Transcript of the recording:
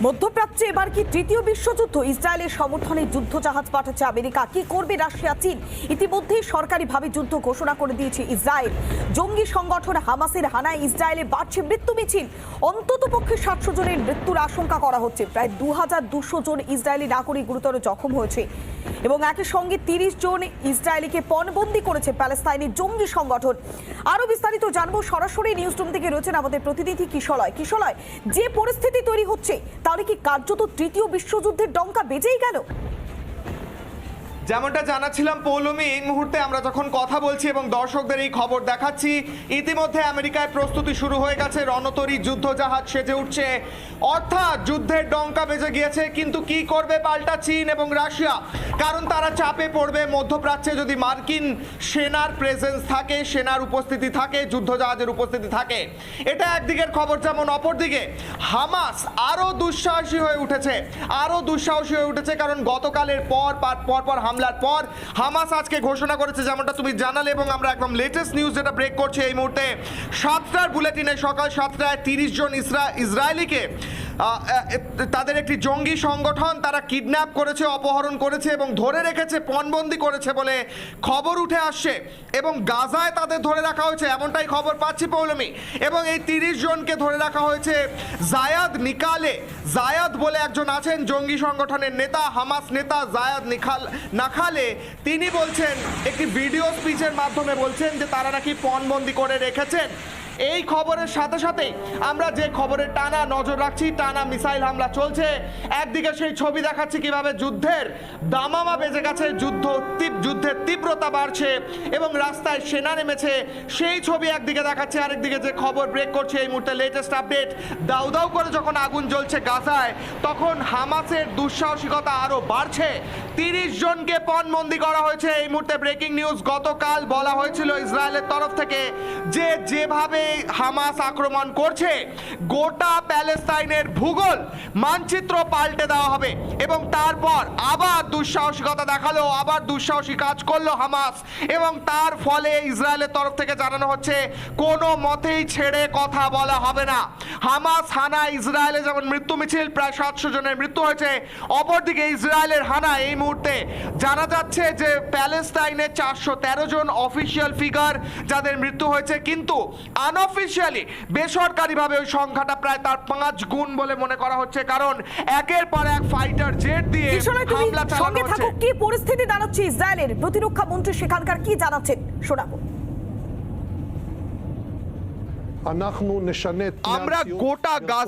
মধ্যপ্রাচ্যে এবার কি তৃতীয় বিশ্বযুদ্ধ? ইসরায়েলের সমর্থনে যুদ্ধজাহাজ পাঠাচ্ছে আমেরিকা। কি করবে রাশিয়া, চীন? ইতিমধ্যেই সরকারিভাবে যুদ্ধ ঘোষণা করে দিয়েছে ইসরায়েল। জঙ্গি সংগঠন হামাসের হানায় ইসরায়েলে বাড়ছে মৃত্যু মিছিল। অন্ততপক্ষে 700 জনের মৃত্যুর আশঙ্কা করা হচ্ছে। প্রায় 2200 জন ইসরায়েলি নাগরিক গুরুতর জখম হয়েছে এবং একই সঙ্গে 30 জন ইসরায়েলিকে পণবন্দি করেছে প্যালেস্তাইনের জঙ্গি সংগঠন। আরো বিস্তারিত জানবো, সরাসরি নিউজ রুম থেকে রয়েছেন আমাদের প্রতিনিধি কিশলয়। কিশলয়, যে পরিস্থিতি তৈরি হচ্ছে তাহলে কি কার্যত তৃতীয় বিশ্বযুদ্ধের ডঙ্কা বেজেই গেল? যেমনটা জানাচ্ছিলাম পৌলমী, এই মুহূর্তে আমরা যখন কথা বলছি এবং দর্শকদের এই খবর দেখাচ্ছি, ইতিমধ্যে আমেরিকায় প্রস্তুতি শুরু হয়ে গেছে। রণতরী যুদ্ধজাহাজ সেজে উঠছে, অর্থাৎ যুদ্ধের ডঙ্কা বেজে গিয়েছে। কিন্তু কি করবে পাল্টা চীন এবং রাশিয়া? কারণ তারা চাপে পড়বে। মধ্যপ্রাচ্যে যদি মার্কিন সেনার প্রেজেন্স থাকে, সেনার উপস্থিতি থাকে, যুদ্ধজাহাজের উপস্থিতি থাকে, এটা একদিকের খবর। যেমন অপরদিকে হামাস আরো দুঃসাহসী হয়ে উঠেছে, কারণ গতকালের পর হামলার পর হামাস আজকে ঘোষণা করেছে, যেমনটা তুমি জানালে এবং আমরা একদম লেটেস্ট নিউজ যেটা ব্রেক করছে এই মুহূর্তে, 7টার বুলেটিনে সকাল 7টায় 30 জন ইসরায়েলিকে তাদের একটি জঙ্গি সংগঠন তারা কিডন্যাপ করেছে, অপহরণ করেছে এবং ধরে রেখেছে, পণবন্দি করেছে বলে খবর উঠে আসছে। এবং গাজায় তাদের ধরে রাখা হয়েছে, এমনটাই খবর পাচ্ছি পৌলমী। এবং এই 30 জনকে ধরে রাখা হয়েছে জায়াদ বলে একজন আছেন, জঙ্গি সংগঠনের নেতা, হামাস নেতা জায়াদ নাখালে। তিনি বলছেন, একটি ভিডিও স্পিচের মাধ্যমে বলছেন যে তারা নাকি পণবন্দি করে রেখেছেন। এই খবরের সাথে সাথে আমরা যে খবরের টানা নজর রাখছি, টানা মিসাইল হামলা চলছে। একদিকে সেই ছবি দেখাচ্ছি কিভাবে যুদ্ধের দামামা বেজে গেছে, যুদ্ধের তীব্রতা বাড়ছে এবং রাস্তায় সেনা নেমেছে, সেই ছবি একদিকে দেখাচ্ছে। আরেকদিকে যে খবর ব্রেক করছে এই মুহূর্তে লেটেস্ট আপডেট, দাউ দাউ করে যখন আগুন জ্বলছে গাজায়, তখন হামাসের দুঃসাহসিকতা আরো বাড়ছে। 30 জনকে পণবন্দি করা হয়েছে এই মুহূর্তে ব্রেকিং নিউজ। গতকাল বলা হয়েছিল ইসরায়েলের তরফ থেকে যে যেভাবে হামাস আক্রমণ করছে, গোটা প্যালেস্তাইনের ভূগোল মানচিত্র পাল্টে দেওয়া হবে। এবং তারপর আবার দুঃসাহসিকতা দেখালো, আবার দুঃসাহসী কাজ করলো হামাস, এবং তার ফলে ইসরায়েলের তরফ থেকে জানানো হচ্ছে কোনো মতেই ছেড়ে কথা বলা হবে না। হামাস হানা ইসরায়েলে যেমন মৃত্যু মিছিল, প্রায় 700 জনের মৃত্যু হয়েছে, অপরদিকে ইসরায়েলের হানা এই মুহূর্তে জানা যাচ্ছে যে প্যালেস্তাইনে 413 জন অফিসিয়াল ফিগার যাদের মৃত্যু হয়েছে, কিন্তু আনঅফিশিয়ালি বেসরকারিভাবে ওই সংখ্যাটা প্রায় তার 5 গুণ বলে মনে করা হচ্ছে, কারণ একের পর এক ফাইটার জেট দিয়ে হামলা চালানো হচ্ছে। কি পরিস্থিতি দাঁড়াচ্ছে ইসরায়েলের? প্রতিরক্ষা মন্ত্রী সেখানকার কি জানাচ্ছেন শোনাবো। আমরা গোটা গাজা